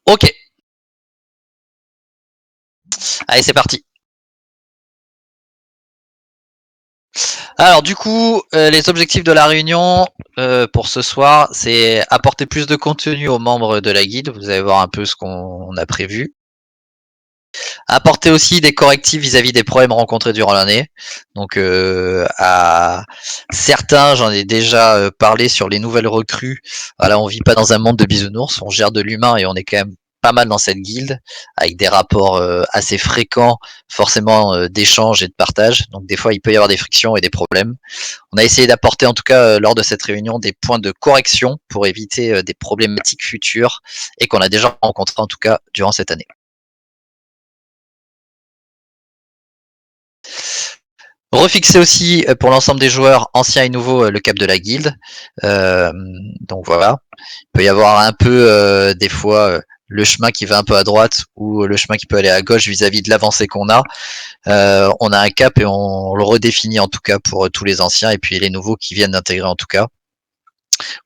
Ok. Allez, c'est parti. Alors du coup, les objectifs de la réunion pour ce soir, c'est apporter plus de contenu aux membres de la guilde. Vous allez voir un peu ce qu'on a prévu. Apporter aussi des correctifs vis-à-vis des problèmes rencontrés durant l'année. Donc à certains, j'en ai déjà parlé sur les nouvelles recrues. Voilà, on vit pas dans un monde de bisounours, on gère de l'humain et on est quand même pas mal dans cette guilde, avec des rapports assez fréquents, forcément d'échanges et de partage. Donc des fois, il peut y avoir des frictions et des problèmes. On a essayé d'apporter en tout cas lors de cette réunion des points de correction pour éviter des problématiques futures et qu'on a déjà rencontrées en tout cas durant cette année. Refixer aussi pour l'ensemble des joueurs anciens et nouveaux le cap de la guilde. Donc voilà. Il peut y avoir un peu des fois le chemin qui va un peu à droite ou le chemin qui peut aller à gauche vis-à-vis de l'avancée qu'on a. On a un cap et on le redéfinit en tout cas pour tous les anciens et puis les nouveaux qui viennent d'intégrer en tout cas.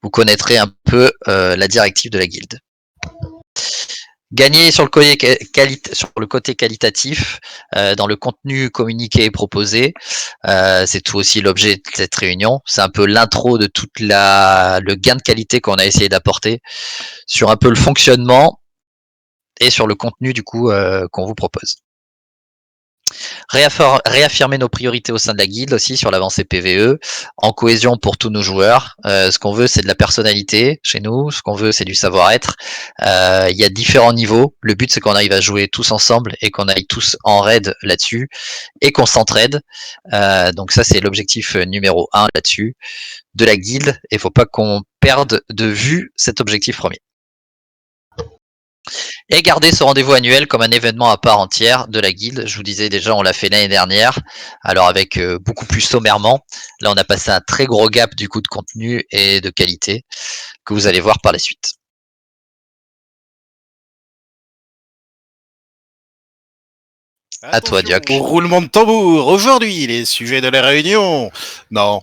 Vous connaîtrez un peu la directive de la guilde. Gagner sur le côté qualitatif, dans le contenu communiqué et proposé, c'est tout aussi l'objet de cette réunion. C'est un peu l'intro de toute le gain de qualité qu'on a essayé d'apporter sur un peu le fonctionnement et sur le contenu du coup qu'on vous propose. Réaffirmer nos priorités au sein de la guilde aussi sur l'avancée PVE, en cohésion pour tous nos joueurs. Ce qu'on veut, c'est de la personnalité chez nous. Ce qu'on veut, c'est du savoir-être. Il y a différents niveaux. Le but, c'est qu'on arrive à jouer tous ensemble et qu'on aille tous en raid là-dessus et qu'on s'entraide. Donc ça, c'est l'objectif numéro 1 là-dessus de la guilde. Et il ne faut pas qu'on perde de vue cet objectif premier. Et garder ce rendez-vous annuel comme un événement à part entière de la guilde. Je vous disais déjà, on l'a fait l'année dernière, alors avec beaucoup plus sommairement. Là, on a passé un très gros gap du coup de contenu et de qualité que vous allez voir par la suite. À toi, Dioc. Roulement de tambour. Aujourd'hui, les sujets de la réunion. Non,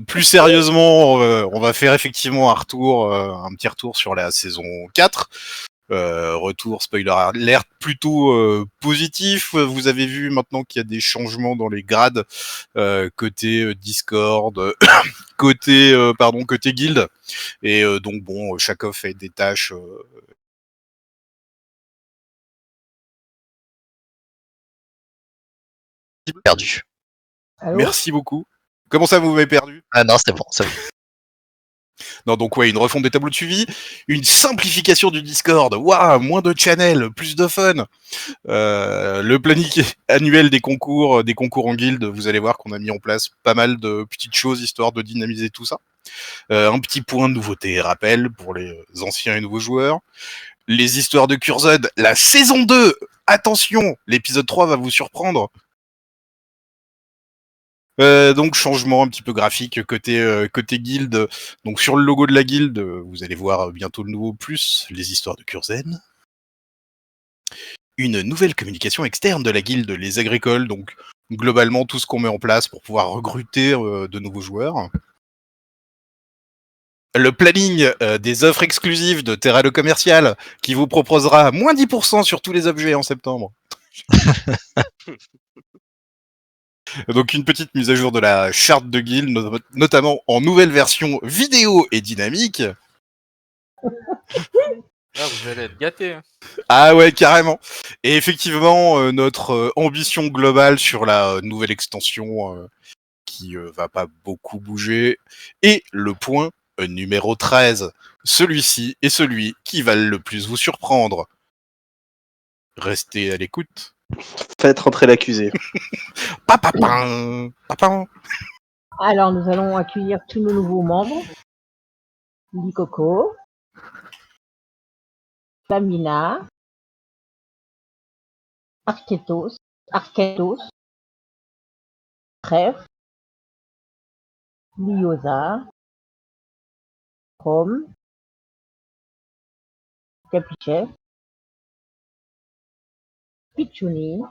plus sérieusement, on va faire effectivement un petit retour sur la saison 4. Retour spoiler alert plutôt positif. Vous avez vu maintenant qu'il y a des changements dans les grades côté Discord, côté guild, et donc bon, chacun fait des tâches. Perdu. Allô ? Merci beaucoup. Comment ça, vous m'avez perdu ? Ah non, c'est bon, c'est bon. Non, donc ouais, une refonte des tableaux de suivi, une simplification du Discord, waouh, moins de channels, plus de fun, le planning annuel des concours en guilde, vous allez voir qu'on a mis en place pas mal de petites choses histoire de dynamiser tout ça. Un petit point de nouveauté et rappel pour les anciens et nouveaux joueurs. Les histoires de Curzon, la saison 2, attention, l'épisode 3 va vous surprendre. Donc changement un petit peu graphique côté guilde. Donc sur le logo de la guilde, vous allez voir bientôt le nouveau plus les histoires de Curzon. Une nouvelle communication externe de la guilde, les agricoles, donc globalement tout ce qu'on met en place pour pouvoir recruter de nouveaux joueurs. Le planning des offres exclusives de Terra le Commercial qui vous proposera moins 10% sur tous les objets en septembre. Donc une petite mise à jour de la charte de guild, notamment en nouvelle version vidéo et dynamique. Ah, vous allez être gâtés. Hein. Ah ouais, carrément. Et effectivement, notre ambition globale sur la nouvelle extension qui va pas beaucoup bouger. Et le point numéro 13. Celui-ci est celui qui va le plus vous surprendre. Restez à l'écoute. Faites rentrer l'accusé. Papapin, papin. Alors, nous allons accueillir tous nos nouveaux membres. Licoco, Flamina, Arketos, Trèfle, Liosa, Rome, Capichef, Pichouni,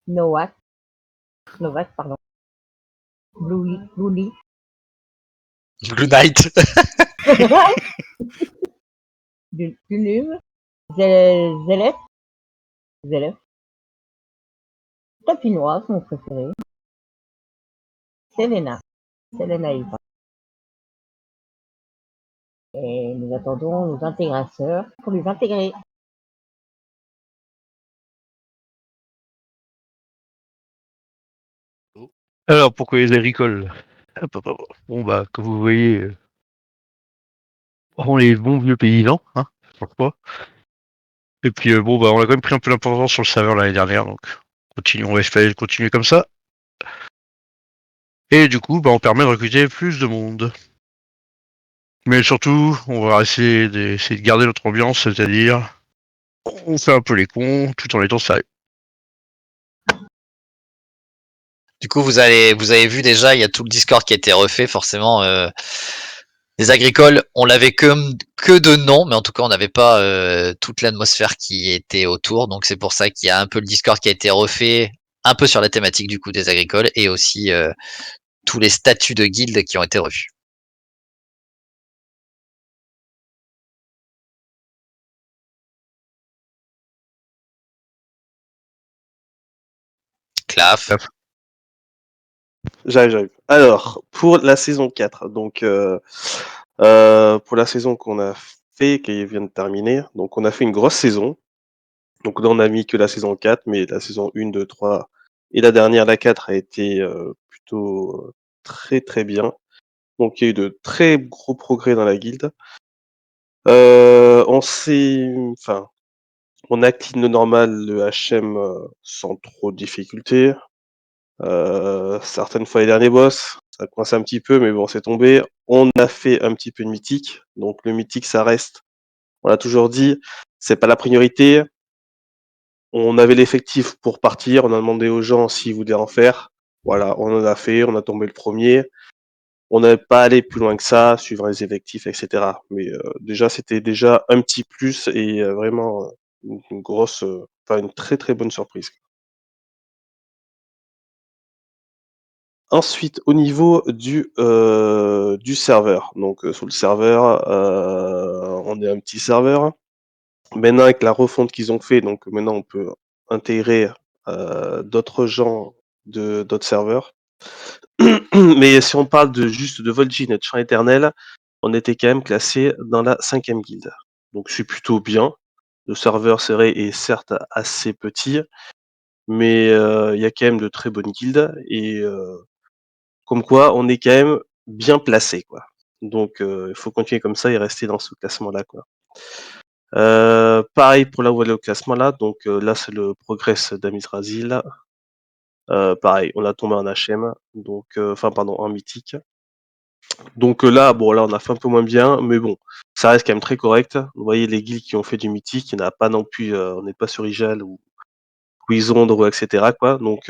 Novak, Blue Blue Knight. Dunum, Zélef, Tapinois, mon préféré, Selena, Ipa. Et nous attendons nos intégrateurs pour les intégrer. Alors, pourquoi les agricoles? Bon, bah, comme vous voyez, on est bons vieux paysans, hein, pourquoi? Et puis, bon, bah, on a quand même pris un peu d'importance sur le serveur l'année dernière, donc on va espérer de continuer comme ça. Et du coup, bah, on permet de recruter plus de monde. Mais surtout, on va essayer de garder notre ambiance, c'est-à-dire, on fait un peu les cons, tout en étant sérieux. Du coup, vous avez vu déjà, il y a tout le Discord qui a été refait, forcément. Les agricoles, on l'avait que de nom, mais en tout cas, on n'avait pas toute l'atmosphère qui était autour. Donc, c'est pour ça qu'il y a un peu le Discord qui a été refait, un peu sur la thématique du coup des agricoles, et aussi tous les statuts de guildes qui ont été revus. Claf. J'arrive. Alors, pour la saison 4, donc pour la saison qu'on a fait, qui vient de terminer, donc on a fait une grosse saison. Donc là, on a mis que la saison 4, mais la saison 1, 2, 3 et la dernière, la 4, a été plutôt très très bien. Donc il y a eu de très gros progrès dans la guilde. Enfin, on a clean le normal, le HM sans trop de difficultés. Certaines fois les derniers boss, ça coince un petit peu, mais bon, c'est tombé. On a fait un petit peu de mythique, donc le mythique, ça reste. On l'a toujours dit, c'est pas la priorité. On avait l'effectif pour partir, on a demandé aux gens s'ils voulaient en faire. Voilà, on en a fait, on a tombé le premier. On n'est pas allé plus loin que ça, suivant les effectifs, etc. Mais déjà, c'était déjà un petit plus et vraiment une grosse, enfin une très très bonne surprise. Ensuite, au niveau du serveur, donc sur le serveur, on est un petit serveur. Maintenant, avec la refonte qu'ils ont fait, donc maintenant on peut intégrer d'autres gens de d'autres serveurs. Mais si on parle de juste de Vol'jin et de Chant Éternel, on était quand même classé dans la 5e guilde. Donc c'est plutôt bien. Le serveur c'est vrai est certes assez petit, mais il y a quand même de très bonnes guildes et comme quoi on est quand même bien placé, quoi. Donc il faut continuer comme ça et rester dans ce classement-là, quoi. Pareil pour là où elle est au classement là, donc là c'est le progress d'Amizrazil. Pareil, on a tombé en HM, donc enfin pardon, en mythique. Donc là, bon là on a fait un peu moins bien, mais bon, ça reste quand même très correct. Vous voyez les guildes qui ont fait du mythique, il n'y en a pas non plus, on n'est pas sur Igel ou Wizondre, etc. quoi. Donc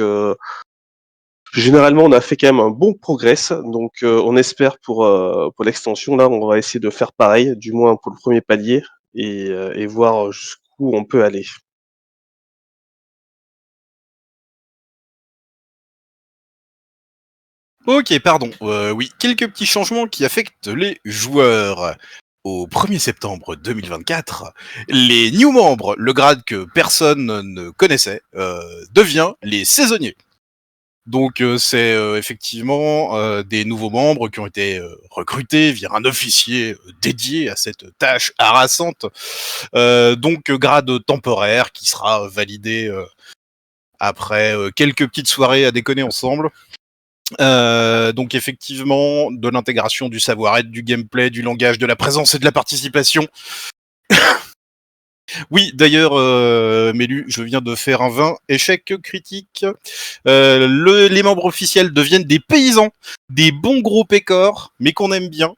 généralement on a fait quand même un bon progress, donc on espère pour l'extension là, on va essayer de faire pareil, du moins pour le premier palier, et voir jusqu'où on peut aller. Ok, pardon. Oui, quelques petits changements qui affectent les joueurs. Au 1er septembre 2024, les new membres, le grade que personne ne connaissait, devient les saisonniers. Donc c'est effectivement des nouveaux membres qui ont été recrutés via un officier dédié à cette tâche harassante. Donc grade temporaire qui sera validé après quelques petites soirées à déconner ensemble. Donc effectivement, de l'intégration du savoir-être, du gameplay, du langage, de la présence et de la participation. Oui, d'ailleurs, Mélu, je viens de faire un 20 échec critique. Les membres officiels deviennent des paysans, des bons gros pécores, mais qu'on aime bien.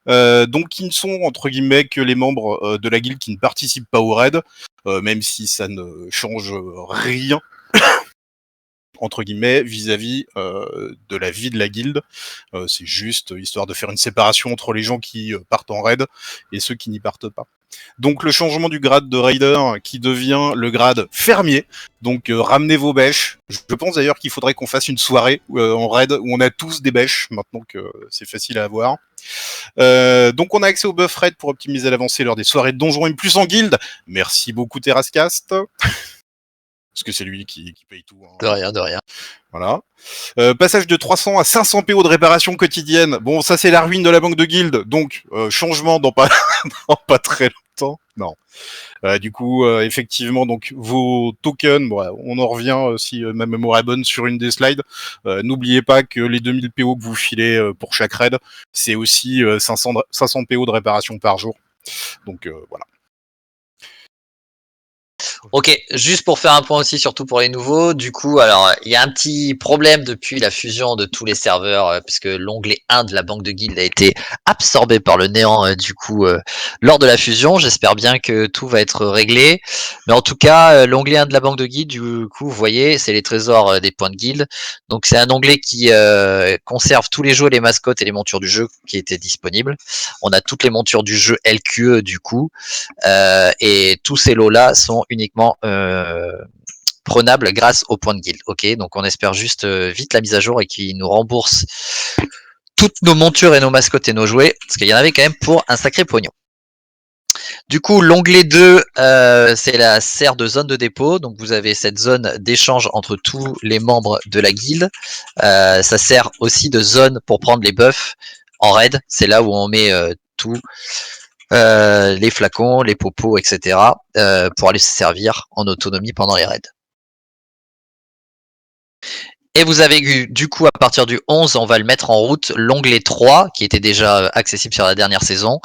Donc qui ne sont entre guillemets que les membres de la guilde qui ne participent pas au raid, même si ça ne change rien. entre guillemets, vis-à-vis de la vie de la guilde. C'est juste histoire de faire une séparation entre les gens qui partent en raid et ceux qui n'y partent pas. Donc le changement du grade de raider qui devient le grade fermier. Donc ramenez vos bêches. Je pense d'ailleurs qu'il faudrait qu'on fasse une soirée en raid où on a tous des bêches, maintenant que c'est facile à avoir. Donc on a accès au buff raid pour optimiser l'avancée lors des soirées de donjons et plus en guilde. Merci beaucoup Terrascast. Parce que c'est lui qui paye tout. Hein. De rien. Voilà. Passage de 300 à 500 PO de réparation quotidienne. Bon, ça c'est la ruine de la banque de guilde, donc changement dans pas dans pas très longtemps. Non. Du coup, effectivement, donc vos tokens, bon, on en revient si ma mémoire est bonne sur une des slides. N'oubliez pas que les 2000 PO que vous filez pour chaque raid, c'est aussi 500 PO de réparation par jour. Donc voilà. Ok, juste pour faire un point aussi, surtout pour les nouveaux, du coup, alors, il y a un petit problème depuis la fusion de tous les serveurs, puisque l'onglet 1 de la banque de guildes a été absorbé par le néant, lors de la fusion. J'espère bien que tout va être réglé. Mais en tout cas, l'onglet 1 de la banque de guildes, du coup, vous voyez, c'est les trésors des points de guilde. Donc, c'est un onglet qui conserve tous les jeux, les mascottes et les montures du jeu qui étaient disponibles. On a toutes les montures du jeu LQE, du coup. Et tous ces lots-là sont uniquement prenables grâce aux points de guilde. Ok, donc on espère juste vite la mise à jour et qu'ils nous remboursent toutes nos montures et nos mascottes et nos jouets, parce qu'il y en avait quand même pour un sacré pognon. Du coup, l'onglet 2, c'est la serre de zone de dépôt. Donc vous avez cette zone d'échange entre tous les membres de la guilde. Ça sert aussi de zone pour prendre les buffs en raid. C'est là où on met tout. Les flacons, les popos, etc. Pour aller se servir en autonomie pendant les raids. Et vous avez eu, du coup, à partir du 11, on va le mettre en route, l'onglet 3, qui était déjà accessible sur la dernière saison.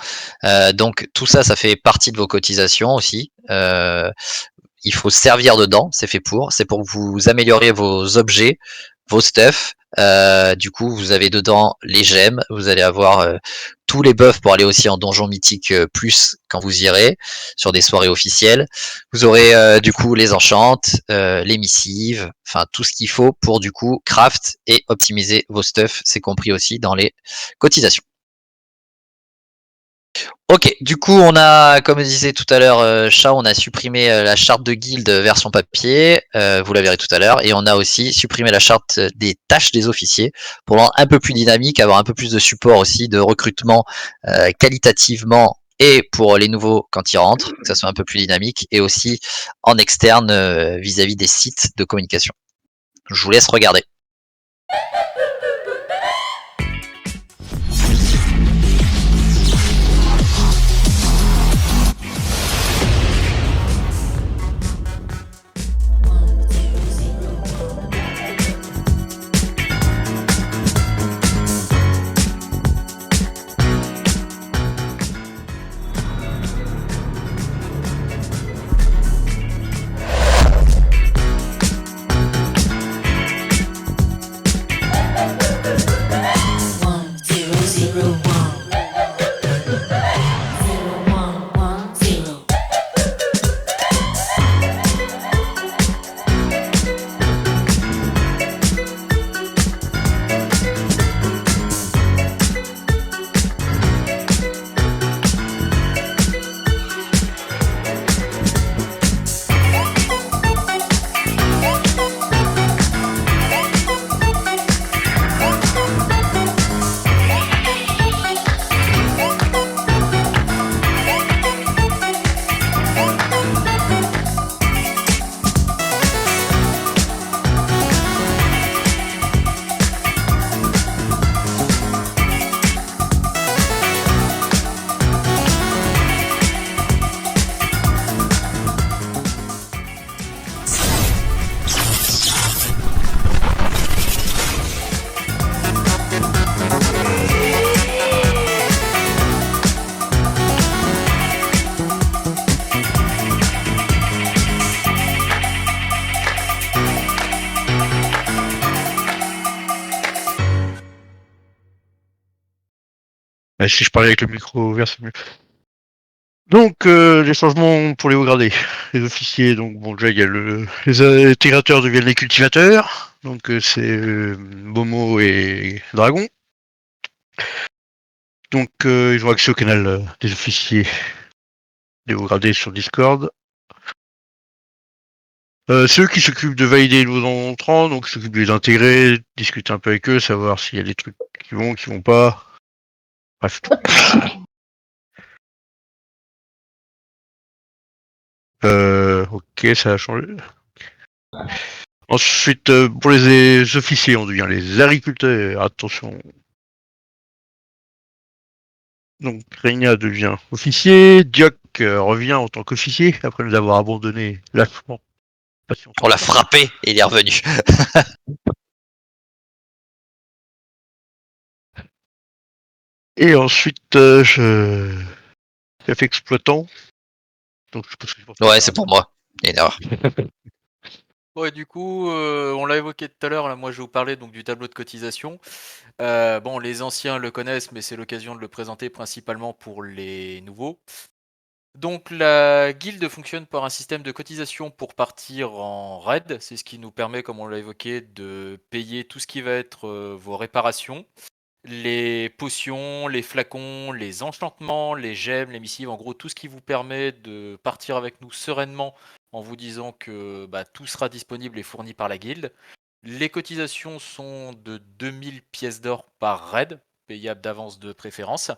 Donc tout ça, ça fait partie de vos cotisations aussi. Il faut servir dedans, c'est fait pour. C'est pour que vous amélioriez vos objets, vos stuff. Du coup, vous avez dedans les gemmes, vous allez avoir tous les buffs pour aller aussi en donjon mythique plus quand vous irez sur des soirées officielles. Vous aurez du coup les enchantes, les missives, enfin tout ce qu'il faut pour du coup craft et optimiser vos stuff. C'est compris aussi dans les cotisations. Ok, du coup on a, comme je disais tout à l'heure, Chat, on a supprimé la charte de guilde version papier, vous la verrez tout à l'heure, et on a aussi supprimé la charte des tâches des officiers pour rendre un peu plus dynamique, avoir un peu plus de support aussi, de recrutement qualitativement et pour les nouveaux quand ils rentrent, que ça soit un peu plus dynamique, et aussi en externe vis-à-vis des sites de communication. Je vous laisse regarder. Si je parlais avec le micro ouvert, c'est mieux. Donc, les changements pour les hauts gradés. Les officiers, donc bon, déjà, il y a les intégrateurs deviennent les cultivateurs. Donc, c'est Momo et Dragon. Donc, ils ont accès au canal des officiers des hauts gradés sur Discord. Ceux qui s'occupent de valider les nouveaux entrants, donc s'occupent de les intégrer, discuter un peu avec eux, savoir s'il y a des trucs qui vont pas. Bref. Ok, ça a changé. Ensuite, pour les officiers, on devient les agriculteurs. Attention. Donc, Reigna devient officier. Dioc revient en tant qu'officier après nous avoir abandonné lâchement. On l'a frappé et il est revenu. Et ensuite, chef exploitant. Donc, je pense que Ouais, c'est pour moi. Il y a une erreur. Ouais, du coup, on l'a évoqué tout à l'heure, là, moi je vais vous parler donc du tableau de cotisation. Bon, les anciens le connaissent, mais c'est l'occasion de le présenter principalement pour les nouveaux. Donc la guilde fonctionne par un système de cotisation pour partir en raid. C'est ce qui nous permet, comme on l'a évoqué, de payer tout ce qui va être vos réparations, les potions, les flacons, les enchantements, les gemmes, les missives, en gros tout ce qui vous permet de partir avec nous sereinement en vous disant que tout sera disponible et fourni par la guilde. Les cotisations sont de 2000 pièces d'or par raid, payable d'avance de préférence.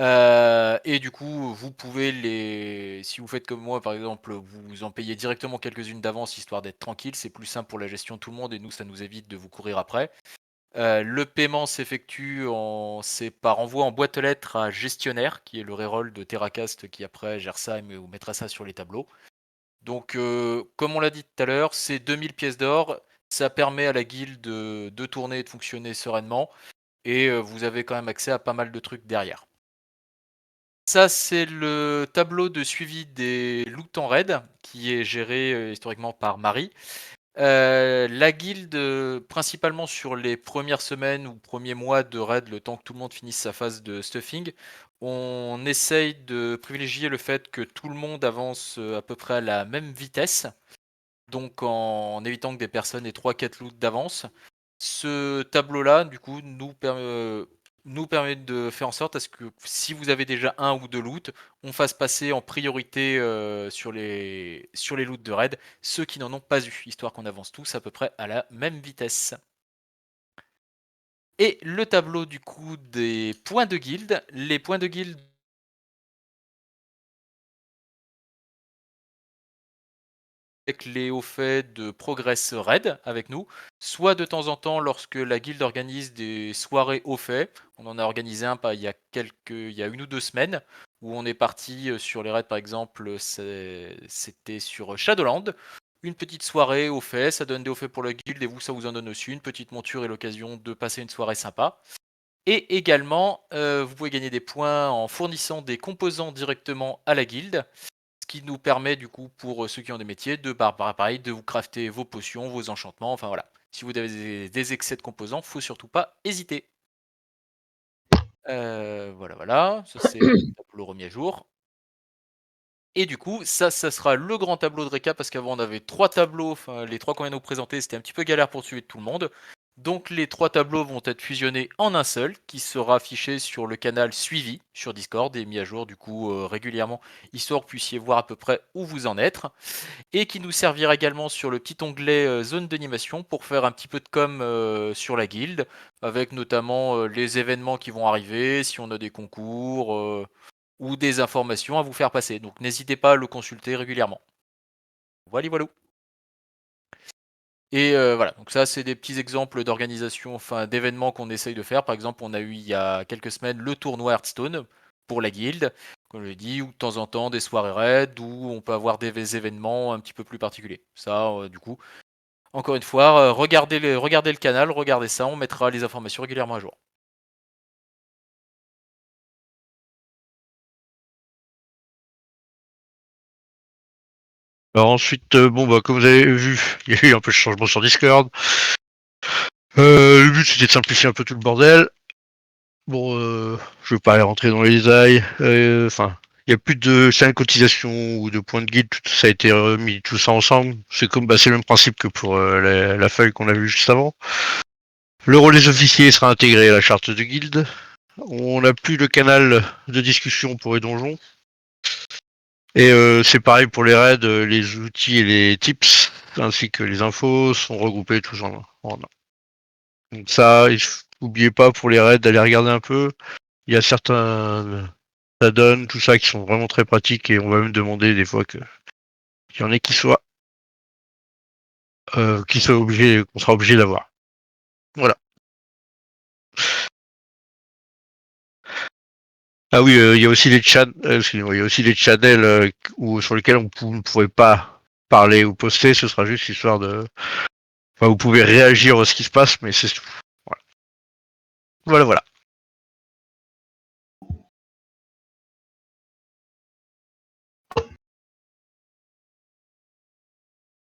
Et du coup, vous pouvez si vous faites comme moi par exemple, vous en payez directement quelques-unes d'avance histoire d'être tranquille, c'est plus simple pour la gestion de tout le monde et nous ça nous évite de vous courir après. Le paiement s'effectue c'est par envoi en boîte aux lettres à gestionnaire, qui est le reroll de Terracast qui après gère ça et vous mettra ça sur les tableaux. Donc comme on l'a dit tout à l'heure, c'est 2000 pièces d'or, ça permet à la guilde de tourner et de fonctionner sereinement et vous avez quand même accès à pas mal de trucs derrière. Ça, c'est le tableau de suivi des loots en raid, qui est géré historiquement par Marie. La guilde, principalement sur les premières semaines ou premiers mois de raid, le temps que tout le monde finisse sa phase de stuffing, on essaye de privilégier le fait que tout le monde avance à peu près à la même vitesse, donc en évitant que des personnes aient 3-4 loots d'avance. Ce tableau-là, du coup, nous permet de faire en sorte à ce que si vous avez déjà un ou deux loots, on fasse passer en priorité sur les loots de raid ceux qui n'en ont pas eu, histoire qu'on avance tous à peu près à la même vitesse. Et le tableau du coup des points de guilde. Les points de guilde avec les hauts faits de Progress Raid avec nous, soit de temps en temps lorsque la guilde organise des soirées hauts faits. On en a organisé un il y a 1 ou 2 semaines où on est parti sur les raids par exemple, c'était sur Shadowland. Une petite soirée hauts faits, ça donne des hauts faits pour la guilde et vous ça vous en donne aussi une petite monture et l'occasion de passer une soirée sympa. Et également, vous pouvez gagner des points en fournissant des composants directement à la guilde, ce qui nous permet du coup pour ceux qui ont des métiers de pareil, de vous crafter vos potions, vos enchantements, enfin voilà. Si vous avez des excès de composants, faut surtout pas hésiter. Voilà, ça c'est le tableau remis à jour. Et du coup, ça sera le grand tableau de récap parce qu'avant on avait 3 tableaux, enfin les 3 qu'on vient de nous présenter, c'était un petit peu galère pour suivre tout le monde. Donc les 3 tableaux vont être fusionnés en un seul qui sera affiché sur le canal suivi sur Discord et mis à jour du coup régulièrement, histoire que vous puissiez voir à peu près où vous en êtes. Et qui nous servira également sur le petit onglet zone d'animation pour faire un petit peu de com sur la guilde, avec notamment les événements qui vont arriver, si on a des concours ou des informations à vous faire passer. Donc n'hésitez pas à le consulter régulièrement. Voilà. Et voilà, donc ça c'est des petits exemples d'organisation, enfin d'événements qu'on essaye de faire. Par exemple, on a eu il y a quelques semaines le tournoi Hearthstone pour la guilde, comme je l'ai dit, ou de temps en temps des soirées raids, où on peut avoir des événements un petit peu plus particuliers. Ça, du coup, encore une fois, regardez le canal, regardez ça, on mettra les informations régulièrement à jour. Alors ensuite, comme vous avez vu, il y a eu un peu de changement sur Discord. Le but c'était de simplifier un peu tout le bordel. Bon, je vais pas aller rentrer dans les détails. Enfin, Il y a plus de chaîne de cotisation ou de points de guide, tout ça a été remis tout ça ensemble. C'est c'est le même principe que pour la feuille qu'on a vue juste avant. Le rôle des officiers sera intégré à la charte de guilde. On n'a plus de canal de discussion pour les donjons. Et c'est pareil pour les raids, les outils et les tips, ainsi que les infos, sont regroupés tous en un. Donc ça, n'oubliez pas pour les raids d'aller regarder un peu. Il y a certains ça donne, tout ça, qui sont vraiment très pratiques, et on va même demander des fois qu'il y en ait qui soient obligés, qu'on sera obligé d'avoir. Voilà. Ah oui, il y a aussi les excusez-moi, il y a aussi les channels sur lesquels vous ne pourrez pas parler ou poster, ce sera juste histoire de... Enfin, vous pouvez réagir à ce qui se passe, mais c'est tout. Voilà. Voilà.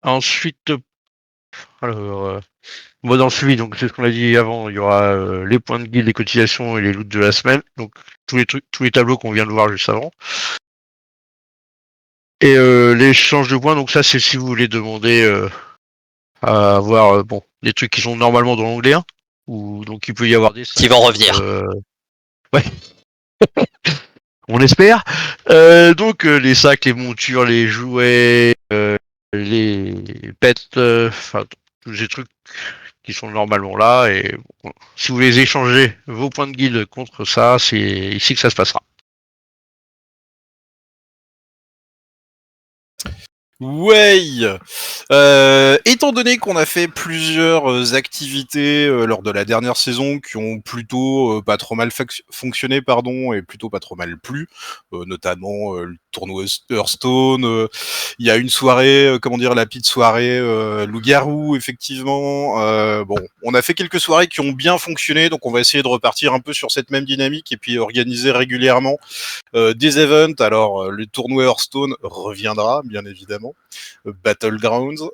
Ensuite, alors, moi dans le suivi, donc c'est ce qu'on a dit avant, il y aura les points de guilde, les cotisations et les loots de la semaine, donc tous les tableaux qu'on vient de voir juste avant. Et l'échange de points, donc ça c'est si vous voulez demander à avoir des trucs qui sont normalement dans l'onglet 1, ou donc il peut y avoir des Qui vont revenir. Ouais. On espère. Donc les sacs, les montures, les jouets, les pets, enfin tous ces trucs qui sont normalement là. Et bon, si vous voulez échanger vos points de guilde contre ça, c'est ici que ça se passera. Ouais. Étant donné qu'on a fait plusieurs activités lors de la dernière saison qui ont plutôt pas trop mal fonctionné, et plutôt pas trop mal plu, notamment le tournoi Hearthstone, il y a une soirée, la petite soirée loup-garou, effectivement. Bon, on a fait quelques soirées qui ont bien fonctionné, donc on va essayer de repartir un peu sur cette même dynamique et puis organiser régulièrement des events. Alors le tournoi Hearthstone reviendra bien évidemment, Battlegrounds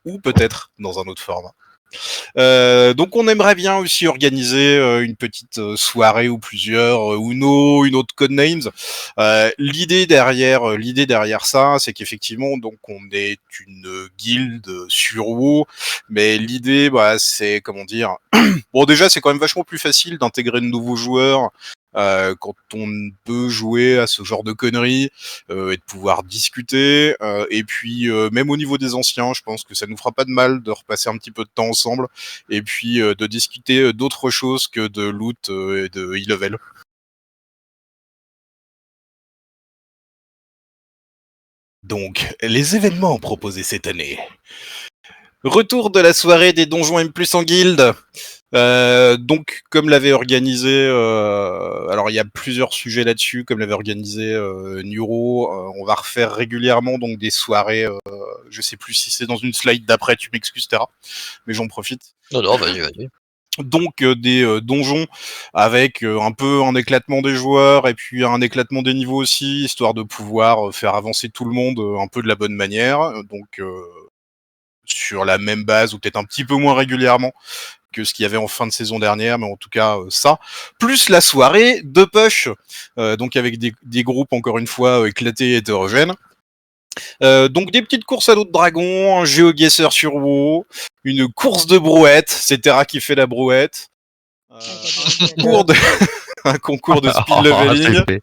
ou peut-être dans un autre format. Donc on aimerait bien aussi organiser une petite soirée ou plusieurs Uno, une autre Codenames. L'idée derrière ça, c'est qu'effectivement donc on est une guilde sur WoW, mais l'idée c'est bon déjà c'est quand même vachement plus facile d'intégrer de nouveaux joueurs quand on peut jouer à ce genre de conneries et de pouvoir discuter. Et puis même au niveau des anciens, je pense que ça nous fera pas de mal de repasser un petit peu de temps ensemble et puis de discuter d'autres choses que de loot et de e-level. Donc, les événements proposés cette année. Retour de la soirée des donjons M+ en guilde. Donc, comme l'avait organisé, alors il y a plusieurs sujets là-dessus, comme l'avait organisé Nuro, on va refaire régulièrement donc des soirées. Je sais plus si c'est dans une slide d'après, tu m'excuses Terra, mais j'en profite. Non, vas-y. Donc des donjons avec un peu un éclatement des joueurs et puis un éclatement des niveaux aussi, histoire de pouvoir faire avancer tout le monde un peu de la bonne manière. Donc sur la même base ou peut-être un petit peu moins régulièrement que ce qu'il y avait en fin de saison dernière, mais en tout cas ça, plus la soirée de push, donc avec des groupes encore une fois éclatés et hétérogènes. Donc des petites courses à l'eau de dragon, un GeoGuessr sur WoW, une course de brouette, c'est Terra qui fait la brouette, un concours de speed leveling,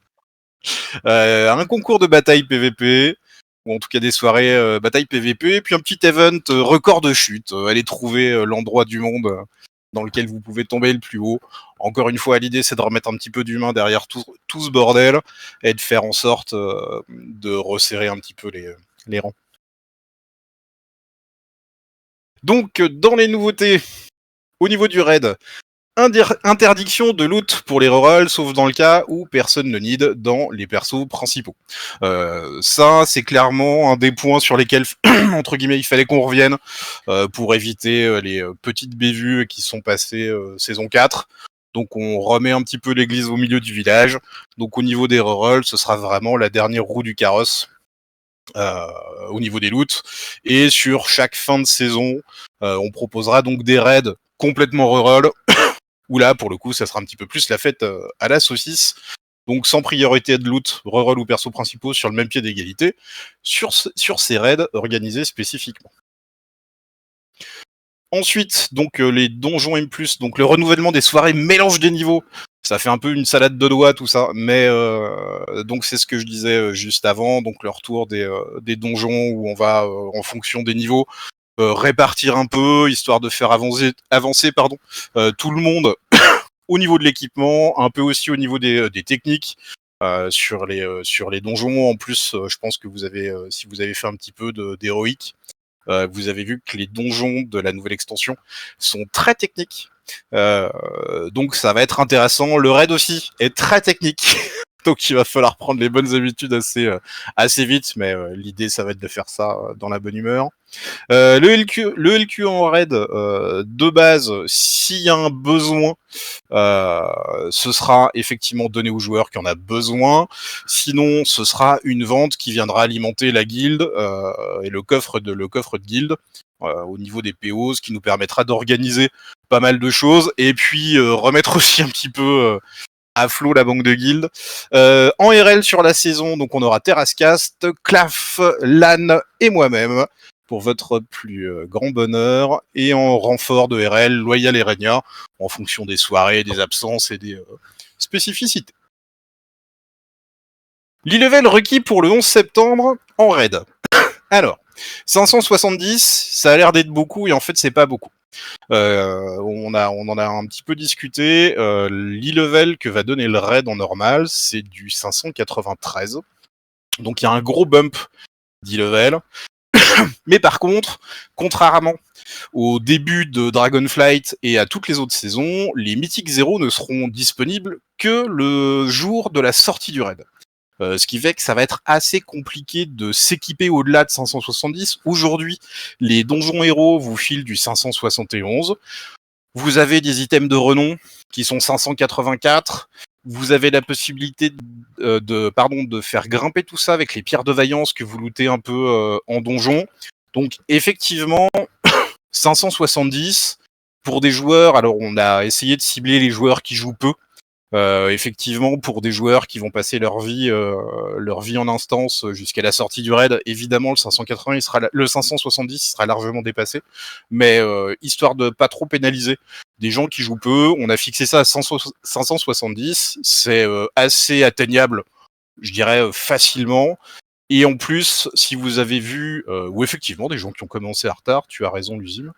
un concours de bataille PVP, ou en tout cas des soirées bataille PVP, et puis un petit event record de chute. Allez trouver l'endroit du monde dans lequel vous pouvez tomber le plus haut. Encore une fois, l'idée c'est de remettre un petit peu d'humain derrière tout ce bordel et de faire en sorte de resserrer un petit peu les rangs. Donc, dans les nouveautés, au niveau du raid, interdiction de loot pour les rerolls, sauf dans le cas où personne ne need dans les persos principaux. Ça, c'est clairement un des points sur lesquels, entre guillemets, il fallait qu'on revienne pour éviter les petites bévues qui sont passées saison 4. Donc on remet un petit peu l'église au milieu du village. Donc au niveau des rerolls, ce sera vraiment la dernière roue du carrosse. Au niveau des loots, et sur chaque fin de saison on proposera donc des raids complètement reroll où là pour le coup ça sera un petit peu plus la fête à la saucisse donc sans priorité de loot, reroll ou perso principaux sur le même pied d'égalité, sur ces raids organisés spécifiquement. Ensuite, donc les donjons M+, donc le renouvellement des soirées mélange des niveaux. Ça fait un peu une salade de doigts tout ça, mais donc c'est ce que je disais juste avant, donc le retour des donjons où on va en fonction des niveaux répartir un peu, histoire de faire avancer tout le monde au niveau de l'équipement, un peu aussi au niveau des techniques. Sur les donjons, en plus, je pense que vous avez, si vous avez fait un petit peu d'héroïque, vous avez vu que les donjons de la nouvelle extension sont très techniques. Donc ça va être intéressant. Le raid aussi est très technique. Donc il va falloir prendre les bonnes habitudes assez vite, mais l'idée ça va être de faire ça dans la bonne humeur. Le LQ en raid de base, s'il y a un besoin, ce sera effectivement donné aux joueurs qui en a besoin. Sinon, ce sera une vente qui viendra alimenter la guilde et le coffre de guilde au niveau des PO, ce qui nous permettra d'organiser pas mal de choses et puis remettre aussi un petit peu à flot la banque de guilde. En RL sur la saison, donc on aura Terrascast, Claf, Lan et moi-même pour votre plus grand bonheur, et en renfort de RL, Loyal et Regna, en fonction des soirées, des absences et des spécificités. L'e-level requis pour le 11 septembre en raid. Alors, 570, ça a l'air d'être beaucoup, et en fait c'est pas beaucoup. On en a un petit peu discuté. L'e-level que va donner le raid en normal, c'est du 593. Donc il y a un gros bump d'e-level. Mais par contre, contrairement au début de Dragonflight et à toutes les autres saisons, les Mythiques 0 ne seront disponibles que le jour de la sortie du raid. Ce qui fait que ça va être assez compliqué de s'équiper au-delà de 570. Aujourd'hui, les donjons héros vous filent du 571. Vous avez des items de renom qui sont 584. Vous avez la possibilité de faire grimper tout ça avec les pierres de vaillance que vous lootez un peu en donjon. Donc effectivement, 570 pour des joueurs. Alors on a essayé de cibler les joueurs qui jouent peu. Effectivement, pour des joueurs qui vont passer leur vie en instance jusqu'à la sortie du raid, évidemment le 580, le 570 sera largement dépassé. Mais histoire de pas trop pénaliser des gens qui jouent peu, on a fixé ça à 570. C'est assez atteignable, je dirais facilement. Et en plus, si vous avez vu, ou effectivement des gens qui ont commencé à retard, tu as raison, Lusim,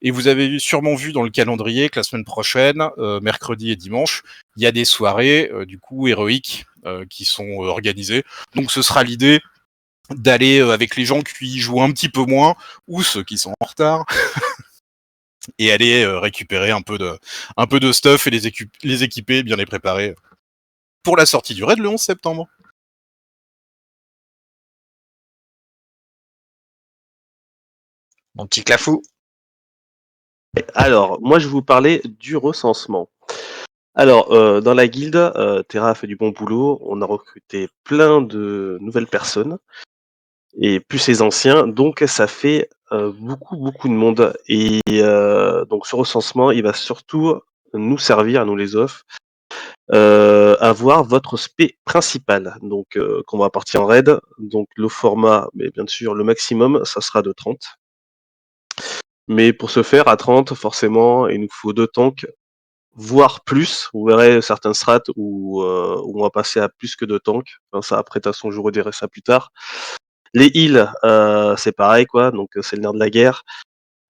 et vous avez sûrement vu dans le calendrier que la semaine prochaine, mercredi et dimanche, il y a des soirées du coup héroïques qui sont organisées. Donc ce sera l'idée d'aller avec les gens qui y jouent un petit peu moins ou ceux qui sont en retard et aller récupérer un peu de stuff et les équiper, bien les préparer pour la sortie du raid le 11 septembre. Mon petit Clafou. Alors, moi, je vais vous parler du recensement. Alors, dans la guilde, Terra a fait du bon boulot. On a recruté plein de nouvelles personnes et plus les anciens, donc ça fait beaucoup de monde. Et donc, ce recensement, il va surtout nous servir, à nous les offres, à voir votre spé principal. Donc, quand on va partir en raid, donc le format, mais bien sûr, le maximum, ça sera de 30. Mais pour ce faire, à 30, forcément, il nous faut 2 tanks, voire plus. Vous verrez certaines strats où on va passer à plus que 2 tanks. Enfin, ça, après, de toute façon, je vous redirai ça plus tard. Les heals, c'est pareil, quoi. Donc, c'est le nerf de la guerre.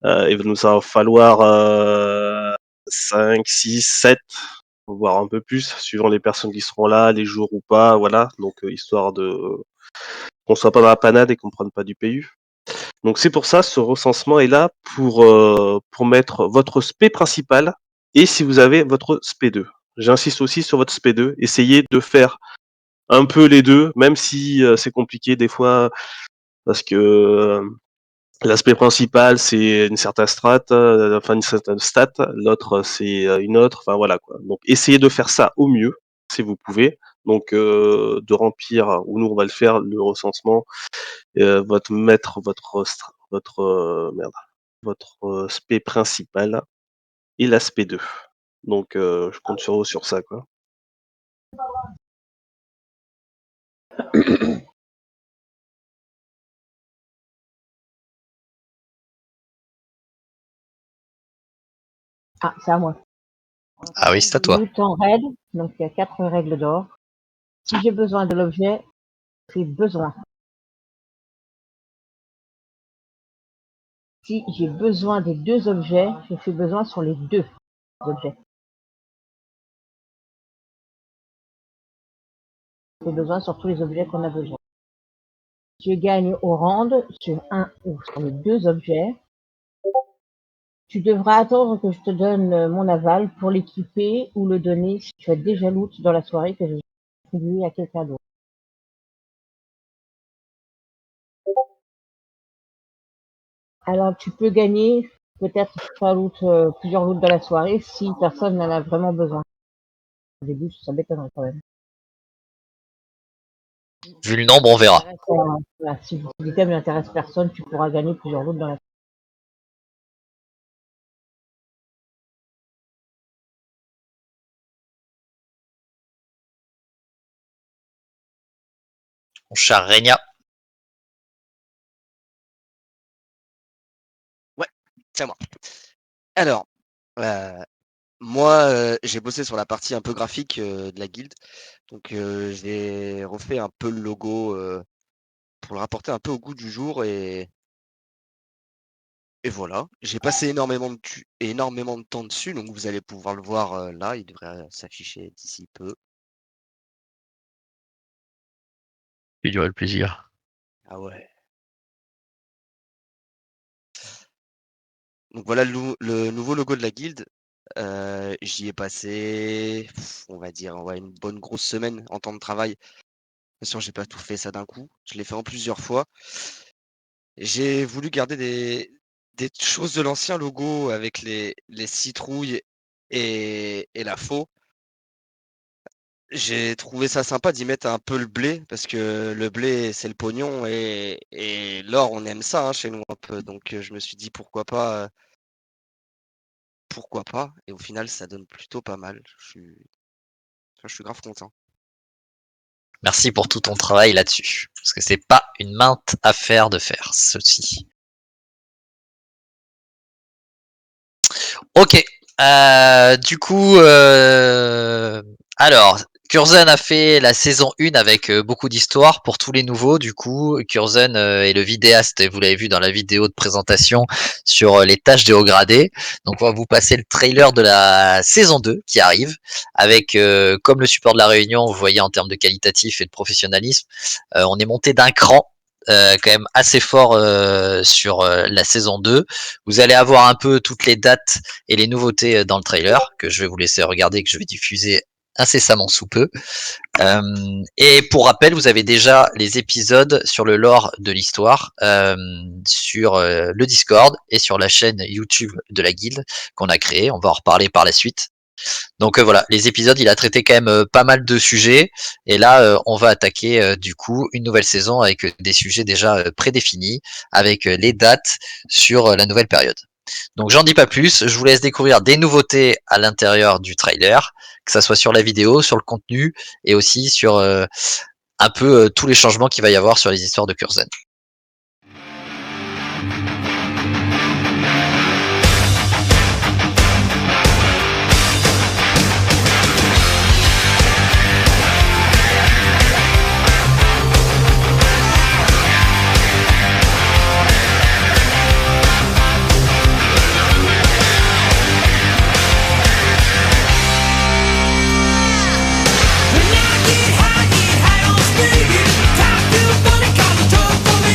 Il va nous en falloir 5, 6, 7, voire un peu plus, suivant les personnes qui seront là, les jours ou pas. Voilà. Donc, histoire de qu'on soit pas dans la panade et qu'on prenne pas du PU. Donc c'est pour ça, ce recensement est là pour mettre votre spé principal et si vous avez votre spé 2. J'insiste aussi sur votre spé 2. Essayez de faire un peu les deux, même si c'est compliqué des fois, parce que l'aspect principal c'est une certaine strat, enfin une certaine stat, l'autre c'est une autre, enfin voilà quoi. Donc essayez de faire ça au mieux, si vous pouvez. Donc de remplir, ou nous on va le faire, le recensement, votre spé principal et l'aspect 2. Donc je compte sur vous sur ça, quoi. Ah, c'est à moi. Ah oui, c'est à toi. Loot en raid, donc il y a 4 règles d'or. Si j'ai besoin de l'objet, j'ai besoin. Si j'ai besoin des 2 objets, je fais besoin sur les 2 objets. Je fais besoin sur tous les objets qu'on a besoin. Je gagne au rand sur un ou sur les 2 objets. Tu devras attendre que je te donne mon aval pour l'équiper ou le donner si tu as déjà loot dans la soirée que j'ai attribué à quelqu'un d'autre. Alors tu peux gagner peut-être plusieurs loots dans la soirée si personne n'en a vraiment besoin. Au début, ça m'étonnerait quand même. Vu le nombre, on verra. Voilà, si l'item n'intéresse personne, tu pourras gagner plusieurs loots dans la soirée. Mon cher Régna. C'est à moi. Alors, moi, j'ai bossé sur la partie un peu graphique de la guilde. Donc, j'ai refait un peu le logo pour le rapporter un peu au goût du jour. Et voilà. J'ai passé énormément de temps dessus. Donc, vous allez pouvoir le voir là. Il devrait s'afficher d'ici peu. Il y aurait le plaisir. Ah ouais. Donc, voilà le nouveau logo de la guilde. J'y ai passé, on va dire, une bonne grosse semaine en temps de travail. Bien sûr, j'ai pas tout fait ça d'un coup. Je l'ai fait en plusieurs fois. J'ai voulu garder des choses de l'ancien logo avec les citrouilles et la faux. J'ai trouvé ça sympa d'y mettre un peu le blé parce que le blé, c'est le pognon et l'or, on aime ça chez nous un peu. Donc, je me suis dit pourquoi pas. Pourquoi pas? Et au final, ça donne plutôt pas mal. Je suis grave content. Merci pour tout ton travail là-dessus. Parce que c'est pas une mainte affaire de faire ceci. Ok. Du coup, alors, Curzon a fait la saison 1 avec beaucoup d'histoires pour tous les nouveaux. Du coup, Curzon est le vidéaste, vous l'avez vu dans la vidéo de présentation sur les tâches de haut gradé. Donc, on va vous passer le trailer de la saison 2 qui arrive avec, comme le support de la Réunion, vous voyez en termes de qualitatif et de professionnalisme, on est monté d'un cran. Quand même assez fort sur la saison 2. Vous allez avoir un peu toutes les dates et les nouveautés dans le trailer que je vais vous laisser regarder, que je vais diffuser incessamment sous peu. Et pour rappel, vous avez déjà les épisodes sur le lore de l'histoire sur le Discord et sur la chaîne YouTube de la guilde qu'on a créée. On va en reparler par la suite. Donc voilà, les épisodes, il a traité quand même pas mal de sujets. Et là, on va attaquer du coup une nouvelle saison avec des sujets déjà prédéfinis, avec les dates sur la nouvelle période. Donc j'en dis pas plus, je vous laisse découvrir des nouveautés à l'intérieur du trailer, que ça soit sur la vidéo, sur le contenu, et aussi sur un peu tous les changements qu'il va y avoir sur les histoires de Curzon. When I get high on speed. Time to money, cause the trouble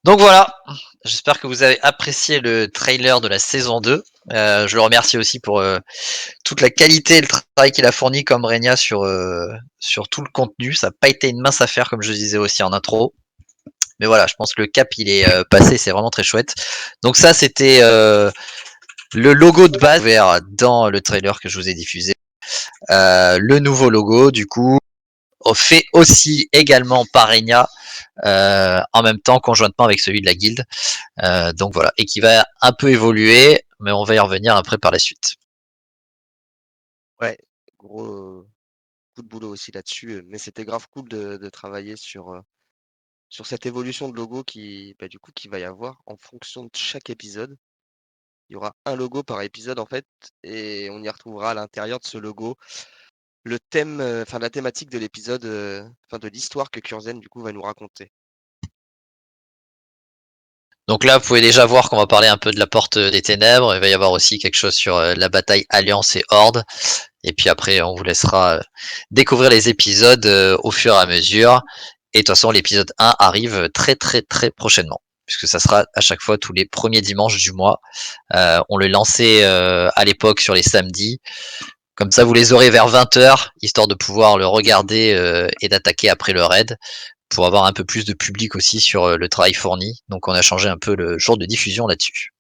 Donc voilà, j'espère que vous avez apprécié le trailer de la saison 2. Je le remercie aussi pour toute la qualité et le travail qu'il a fourni comme Régna sur tout le contenu. Ça n'a pas été une mince affaire, comme je disais aussi en intro. Mais voilà, je pense que le cap il est passé, c'est vraiment très chouette. Donc ça, c'était le logo de base ouvert dans le trailer que je vous ai diffusé. Le nouveau logo, du coup, fait aussi également par Régna, en même temps conjointement avec celui de la guilde. Donc voilà, et qui va un peu évoluer, mais on va y revenir après par la suite. Ouais, gros coup de boulot aussi là-dessus, mais c'était grave cool de travailler sur cette évolution de logo qui, bah, du coup, qui va y avoir en fonction de chaque épisode. Il y aura un logo par épisode en fait, et on y retrouvera à l'intérieur de ce logo le thème, enfin la thématique de l'épisode, enfin de l'histoire que Kurzen du coup va nous raconter. Donc là, vous pouvez déjà voir qu'on va parler un peu de la porte des ténèbres. Il va y avoir aussi quelque chose sur la bataille Alliance et Horde. Et puis après, on vous laissera découvrir les épisodes au fur et à mesure. Et de toute façon, l'épisode 1 arrive très très très prochainement, puisque ça sera à chaque fois tous les premiers dimanches du mois. On le lançait à l'époque sur les samedis. Comme ça, vous les aurez vers 20h, histoire de pouvoir le regarder et d'attaquer après le raid, pour avoir un peu plus de public aussi sur le travail fourni. Donc on a changé un peu le jour de diffusion là-dessus.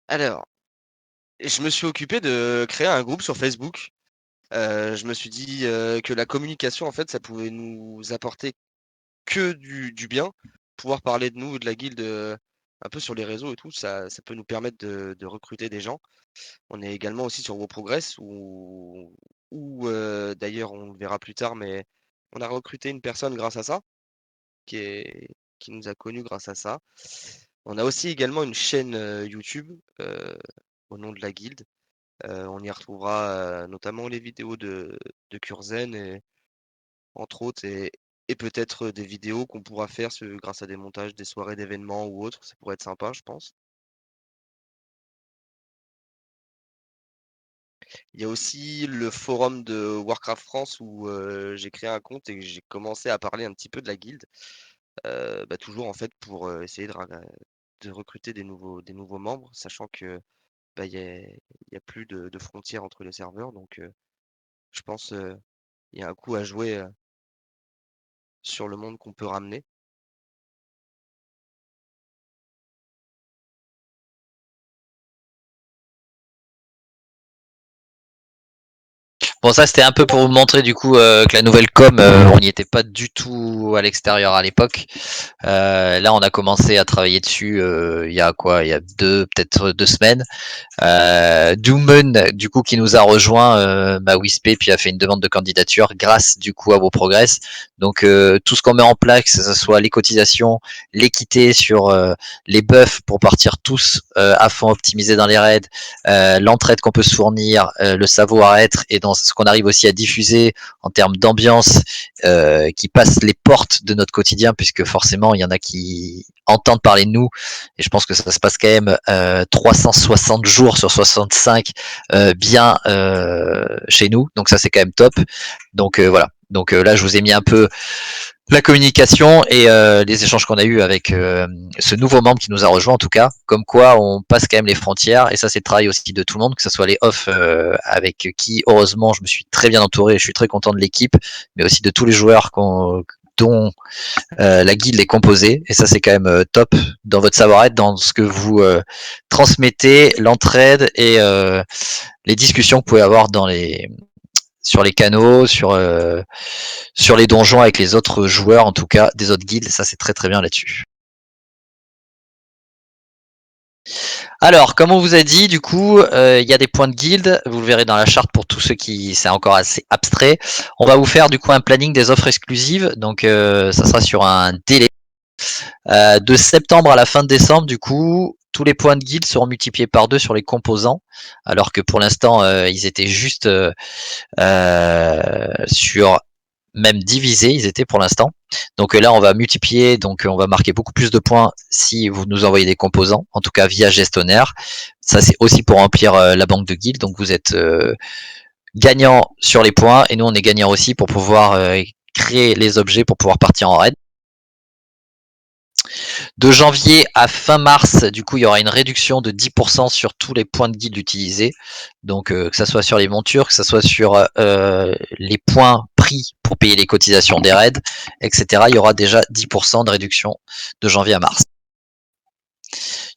Alors, je me suis occupé de créer un groupe sur Facebook. Je me suis dit, que la communication en fait, ça pouvait nous apporter que du bien. Pouvoir parler de nous, de la guilde, un peu sur les réseaux et tout, ça peut nous permettre de recruter des gens. On est également aussi sur WoProgress où d'ailleurs on le verra plus tard, mais on a recruté une personne grâce à ça, qui est qui nous a connus grâce à ça. On a aussi également une chaîne, YouTube, au nom de la guilde. On y retrouvera, notamment les vidéos de Kurzen et entre autres et peut-être, des vidéos qu'on pourra faire grâce à des montages, des soirées d'événements ou autres. Ça pourrait être sympa, je pense. Il y a aussi le forum de Warcraft France où, j'ai créé un compte et j'ai commencé à parler un petit peu de la guilde. Bah, toujours en fait pour, essayer de recruter des nouveaux membres, sachant que, bah, il y a plus de frontières entre les serveurs donc je pense, il y a un coup à jouer, sur le monde qu'on peut ramener. Bon, ça c'était un peu pour vous montrer du coup que la nouvelle com, on n'y était pas du tout à l'extérieur à l'époque. Là, on a commencé à travailler dessus il y a quoi? Il y a peut-être 2 semaines. Doomun, du coup, qui nous a rejoint, m'a whispé puis a fait une demande de candidature grâce du coup à WoProgress. Donc tout ce qu'on met en place, que ce soit les cotisations, l'équité sur les buffs pour partir tous à fond optimisés dans les raids, l'entraide qu'on peut se fournir, le savoir-être et dans ce qu'on arrive aussi à diffuser en termes d'ambiance qui passe les portes de notre quotidien, puisque forcément il y en a qui entendent parler de nous et je pense que ça se passe quand même 360 jours sur 65 bien chez nous, donc ça c'est quand même top. Donc voilà, donc là je vous ai mis un peu la communication et les échanges qu'on a eu avec ce nouveau membre qui nous a rejoint en tout cas, comme quoi on passe quand même les frontières et ça c'est le travail aussi de tout le monde, que ce soit les off avec qui heureusement je me suis très bien entouré et je suis très content de l'équipe, mais aussi de tous les joueurs dont la guilde est composée et ça c'est quand même top dans votre savoir-être, dans ce que vous transmettez, l'entraide et les discussions que vous pouvez avoir sur les canaux, sur les donjons avec les autres joueurs, en tout cas des autres guildes, ça c'est très très bien là-dessus. Alors, comme on vous a dit, du coup, il y a des points de guilde, vous le verrez dans la charte pour tous ceux qui, c'est encore assez abstrait. On va vous faire du coup un planning des offres exclusives, donc ça sera sur un délai. De septembre à la fin de décembre, du coup, tous les points de guilde seront multipliés par 2 sur les composants, alors que pour l'instant, ils étaient juste sur même divisés, ils étaient pour l'instant. Donc là, on va multiplier, donc on va marquer beaucoup plus de points si vous nous envoyez des composants, en tout cas via gestionnaire. Ça, c'est aussi pour remplir la banque de guild, donc vous êtes gagnant sur les points, et nous, on est gagnant aussi pour pouvoir créer les objets pour pouvoir partir en raid. De janvier à fin mars, du coup, il y aura une réduction de 10% sur tous les points de guilde utilisés. Donc, que ça soit sur les montures, que ça soit sur les points pris pour payer les cotisations des raids, etc. Il y aura déjà 10% de réduction de janvier à mars.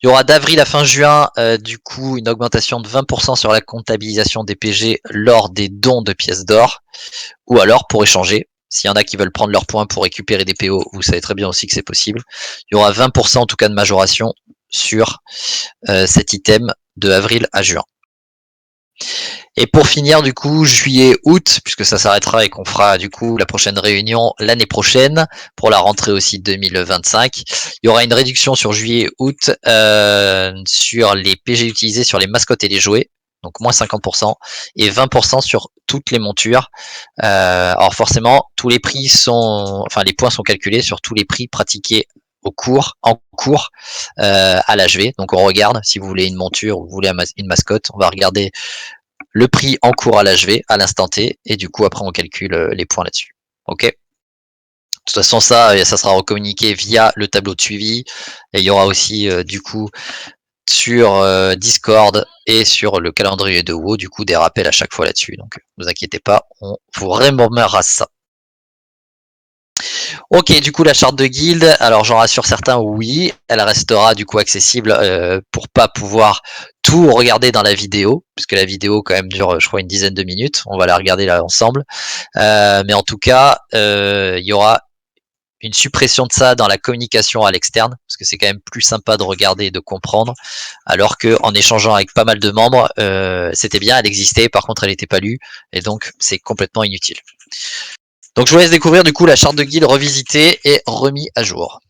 Il y aura d'avril à fin juin, du coup, une augmentation de 20% sur la comptabilisation des PG lors des dons de pièces d'or, ou alors pour échanger. S'il y en a qui veulent prendre leurs points pour récupérer des PO, vous savez très bien aussi que c'est possible. Il y aura 20% en tout cas de majoration sur cet item de avril à juin. Et pour finir, du coup, juillet, août, puisque ça s'arrêtera et qu'on fera du coup la prochaine réunion l'année prochaine pour la rentrée aussi 2025. Il y aura une réduction sur juillet, août sur les PG utilisés sur les mascottes et les jouets, donc moins 50%, et 20% sur toutes les montures. Alors forcément, tous les prix sont, enfin les points sont calculés sur tous les prix pratiqués en cours à l'HV. Donc on regarde si vous voulez une monture ou vous voulez une mascotte, on va regarder le prix en cours à l'HV à l'instant T et du coup après on calcule les points là-dessus. Ok. De toute façon ça sera recommuniqué via le tableau de suivi et il y aura aussi du coup sur Discord et sur le calendrier de WoW du coup des rappels à chaque fois là-dessus. Donc ne vous inquiétez pas, on vous remémorera ça. Ok, du coup la charte de guilde, alors j'en rassure certains, oui, elle restera du coup accessible pour pas pouvoir tout regarder dans la vidéo, puisque la vidéo quand même dure je crois une dizaine de minutes, on va la regarder là ensemble, mais en tout cas il y aura une suppression de ça dans la communication à l'externe, parce que c'est quand même plus sympa de regarder et de comprendre, alors que en échangeant avec pas mal de membres, c'était bien, elle existait, par contre elle n'était pas lue, et donc c'est complètement inutile. Donc je vous laisse découvrir du coup la charte de guilde revisitée et remis à jour.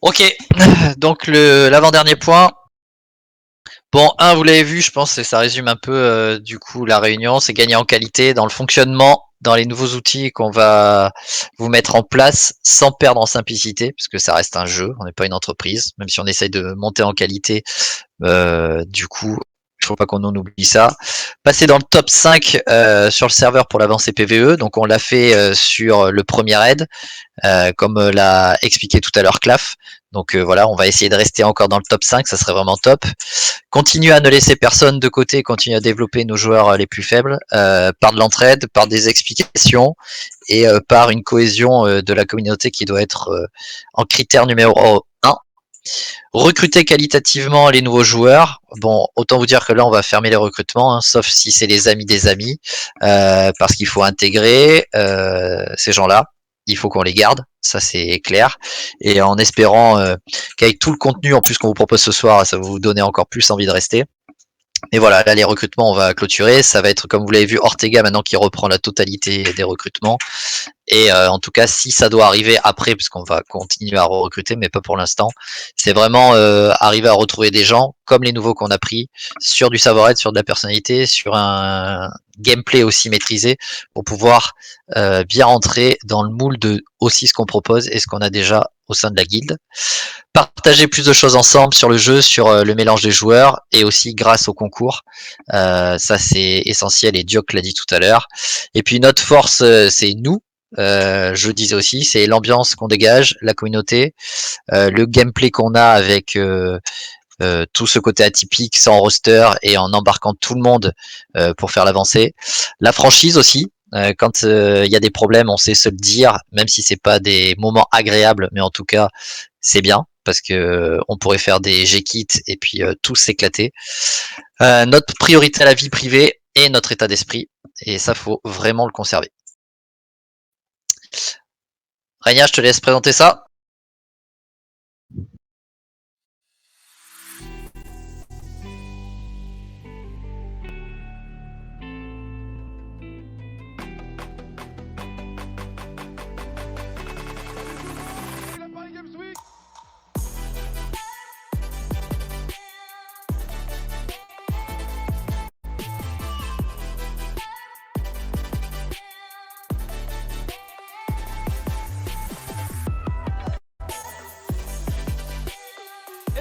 Ok, donc l'avant-dernier point. Bon, vous l'avez vu, je pense, et ça résume un peu du coup la réunion, c'est gagner en qualité dans le fonctionnement, dans les nouveaux outils qu'on va vous mettre en place sans perdre en simplicité, puisque ça reste un jeu, on n'est pas une entreprise, même si on essaye de monter en qualité, du coup, il faut pas qu'on en oublie ça. Passer dans le top 5 sur le serveur pour l'avancée PVE, donc on l'a fait sur le premier raid, comme l'a expliqué tout à l'heure Claf. Donc voilà, on va essayer de rester encore dans le top 5, ça serait vraiment top. Continuer à ne laisser personne de côté, continuer à développer nos joueurs les plus faibles, par de l'entraide, par des explications et par une cohésion de la communauté qui doit être en critère numéro 1. Recruter qualitativement les nouveaux joueurs. Bon, autant vous dire que là, on va fermer les recrutements, hein, sauf si c'est les amis des amis, parce qu'il faut intégrer ces gens-là. Il faut qu'on les garde, ça c'est clair. Et en espérant qu'avec tout le contenu en plus qu'on vous propose ce soir, ça va vous donner encore plus envie de rester. Et voilà, là les recrutements, on va clôturer. Ça va être, comme vous l'avez vu, Ortega maintenant qui reprend la totalité des recrutements. Et en tout cas, si ça doit arriver après, parce qu'on va continuer à recruter, mais pas pour l'instant, c'est vraiment arriver à retrouver des gens comme les nouveaux qu'on a pris, sur du savoir-être, sur de la personnalité, sur un gameplay aussi maîtrisé, pour pouvoir bien rentrer dans le moule de aussi ce qu'on propose et ce qu'on a déjà au sein de la guilde. Partager plus de choses ensemble sur le jeu, sur le mélange des joueurs et aussi grâce au concours. Ça c'est essentiel et Dioc l'a dit tout à l'heure. Et puis notre force, c'est nous. Je disais aussi, c'est l'ambiance qu'on dégage, la communauté, le gameplay qu'on a avec tout ce côté atypique, sans roster et en embarquant tout le monde pour faire l'avancée. La franchise aussi. Quand il y a des problèmes, on sait se le dire, même si c'est pas des moments agréables, mais en tout cas, c'est bien parce que on pourrait faire des G-kits et puis tous s'éclater. Notre priorité à la vie privée et notre état d'esprit, et ça faut vraiment le conserver. Régna, je te laisse présenter ça.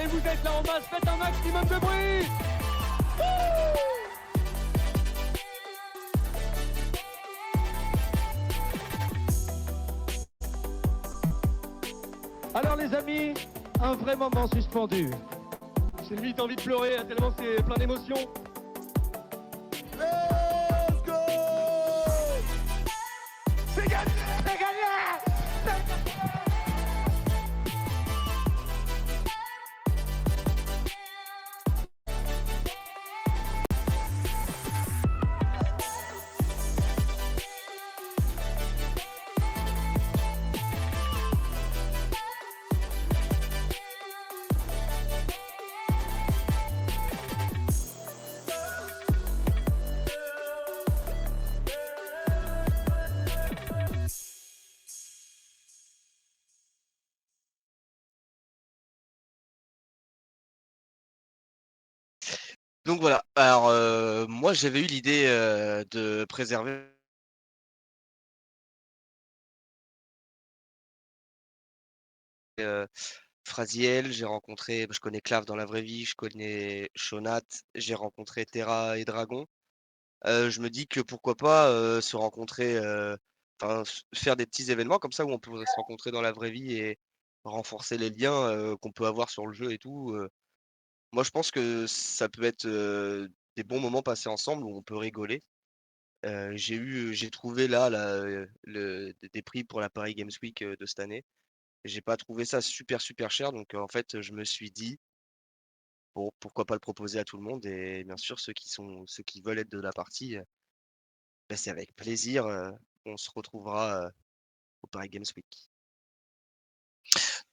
Et vous êtes là en masse, faites un maximum de bruit. Alors les amis, un vrai moment suspendu. J'ai limite envie de pleurer, tellement c'est plein d'émotions. Let's go! C'est gagné! C'est gagné! Donc voilà, alors moi j'avais eu l'idée de préserver Fraziel, j'ai rencontré, je connais Clav dans la vraie vie, je connais Shonat, j'ai rencontré Terra et Dragon. Je me dis que pourquoi pas se rencontrer, enfin faire des petits événements comme ça où on pourrait se rencontrer dans la vraie vie et renforcer les liens qu'on peut avoir sur le jeu et tout. Moi je pense que ça peut être des bons moments passés ensemble où on peut rigoler. J'ai trouvé des prix pour la Paris Games Week de cette année. J'ai pas trouvé ça super super cher, donc en fait je me suis dit bon pourquoi pas le proposer à tout le monde et bien sûr ceux qui veulent être de la partie, bah, c'est avec plaisir. On se retrouvera au Paris Games Week.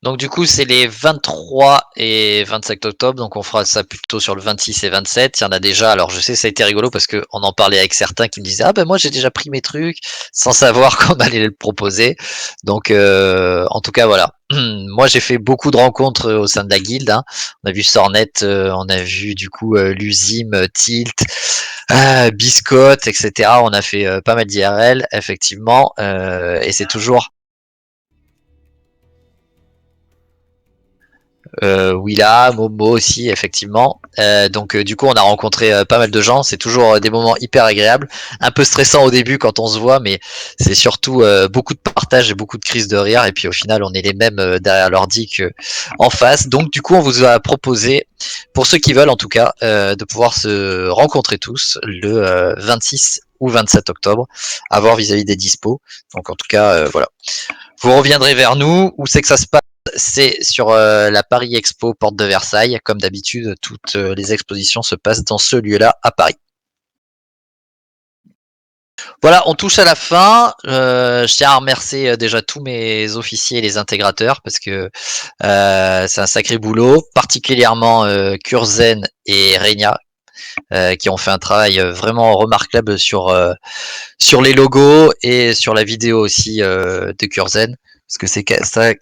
Donc du coup, c'est les 23 et 25 octobre, donc on fera ça plutôt sur le 26 et 27. Il y en a déjà, alors je sais, ça a été rigolo parce qu'on en parlait avec certains qui me disaient « Ah ben moi j'ai déjà pris mes trucs » sans savoir qu'on allait le proposer. Donc en tout cas, voilà. Moi j'ai fait beaucoup de rencontres au sein de la guilde. Hein. On a vu Sornet, on a vu du coup Luzim, Tilt, Biscotte, etc. On a fait pas mal d'IRL, effectivement. Et c'est toujours... Willa, Momo aussi, effectivement. Donc du coup, on a rencontré pas mal de gens. C'est toujours des moments hyper agréables. Un peu stressant au début quand on se voit, mais c'est surtout beaucoup de partage et beaucoup de crises de rire. Et puis au final, on est les mêmes derrière l'ordi qu'en face. Donc du coup, on vous a proposé, pour ceux qui veulent en tout cas, de pouvoir se rencontrer tous le 26 ou 27 octobre, à voir vis-à-vis des dispos. Donc en tout cas, voilà. Vous reviendrez vers nous. Où c'est que ça se passe? C'est sur la Paris Expo, porte de Versailles. Comme d'habitude, toutes les expositions se passent dans ce lieu-là à Paris. Voilà, on touche à la fin. Je tiens à remercier déjà tous mes officiers et les intégrateurs parce que c'est un sacré boulot, particulièrement Kurzen et Reina qui ont fait un travail vraiment remarquable sur les logos et sur la vidéo aussi de Kurzen. Parce que c'est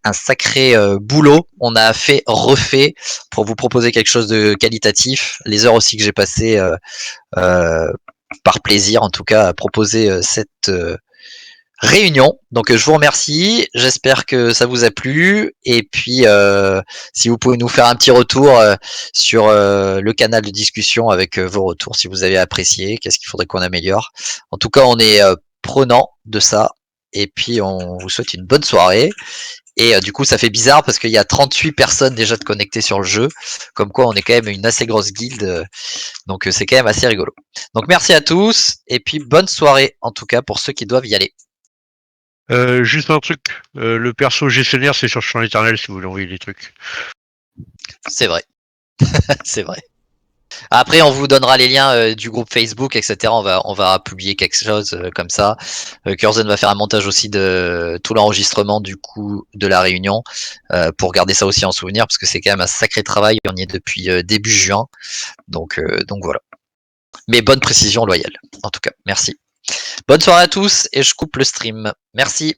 un sacré boulot. On a refait pour vous proposer quelque chose de qualitatif. Les heures aussi que j'ai passées par plaisir, en tout cas, à proposer cette réunion. Donc je vous remercie. J'espère que ça vous a plu. Et puis, si vous pouvez nous faire un petit retour sur le canal de discussion avec vos retours, si vous avez apprécié, qu'est-ce qu'il faudrait qu'on améliore. En tout cas, on est prenant de ça. Et puis, on vous souhaite une bonne soirée. Et du coup, ça fait bizarre parce qu'il y a 38 personnes déjà de connectées sur le jeu. Comme quoi, on est quand même une assez grosse guilde. Donc, c'est quand même assez rigolo. Donc, merci à tous. Et puis, bonne soirée, en tout cas, pour ceux qui doivent y aller. Juste un truc, le perso gestionnaire, c'est sur Champ Éternel si vous voulez envoyer des trucs. C'est vrai. C'est vrai. Après, on vous donnera les liens du groupe Facebook, etc. On va publier quelque chose comme ça. Curzen va faire un montage aussi de tout l'enregistrement du coup de la réunion pour garder ça aussi en souvenir parce que c'est quand même un sacré travail. On y est depuis début juin, donc voilà. Mais bonne précision loyale. En tout cas, merci. Bonne soirée à tous et je coupe le stream. Merci.